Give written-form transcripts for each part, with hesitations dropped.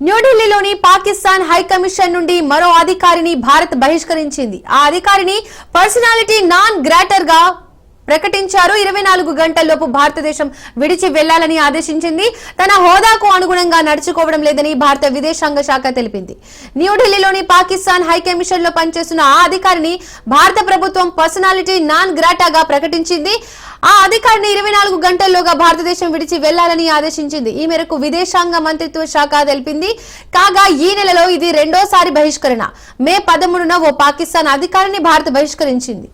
న్యూఢిల్లీలోని Pakistan high commission నుండి మరో అధికారిని భారత్ బహిష్కరించింది. ఆ అధికారిని పర్సనాలిటీ నాన్ గ్రాటర్ గా ప్రకటించారు. 24 గంటల్లోపు భారతదేశం విడిచి వెళ్లాలని ఆదేశించింది. తన హోదాకు అనుగుణంగా నడుచుకోవడం లేదని భారత విదేశాంగ శాఖ తెలిపింది. న్యూఢిల్లీలోని పాకిస్తాన్ హై కమిషన్ లో పనిచేస్తున్న ఆ అధికారిని భారత ప్రభుత్వం పర్సనాలిటీ నాన్ గ్రాటాగా ప్రకటించింది. ఆ అధికారిని 24 గంటల్లోగా భారతదేశం విడిచి వెళ్లాలని ఆదేశించింది. ఈ మేరకు విదేశాంగ మంత్రిత్వ శాఖ తెలిపింది. కాగా ఈ నెలలో ఇది రెండోసారి బహిష్కరణ. మే 13న ఓ పాకిస్తాన్ అధికారిని భారత్ బహిష్కరించింది.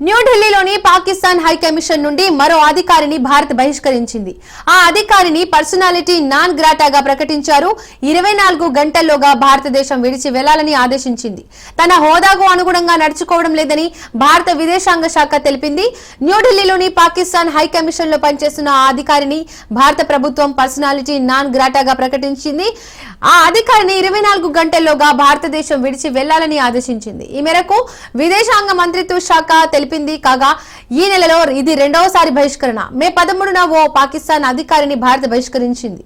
న్యూఢిల్లీలోని పాకిస్తాన్ హై కమిషన్ నుండి మరో అధికారిని భారత్ బహిష్కరించింది. ఆ అధికారిని పర్సనాలిటీ నాన్ గ్రాటాగా ప్రకటించారు. 24 గంటల్లోగా భారతదేశం విడిచి వెళ్లాలని ఆదేశించింది. తన హోదాకు అనుగుణంగా నడుచుకోవడం లేదని భారత విదేశాంగ శాఖ తెలిపింది. న్యూఢిల్లీలోని పాకిస్తాన్ హై కమిషన్ లో పనిచేస్తున్న ఆ అధికారిని భారత ప్రభుత్వం పర్సనాలిటీ నాన్ గ్రాటాగా ప్రకటించింది. ఆ అధికారిని 24 గంటల్లోగా భారతదేశం విడిచి వెళ్లాలని ఆదేశించింది. ఈ మేరకు విదేశాంగ మంత్రిత్వ శాఖ తెలిపింది. కాగా ఈ నెలలో ఇది రెండవసారి బహిష్కరణ. మే 13న ఓ పాకిస్తాన్ అధికారిని భారత్ బహిష్కరించింది.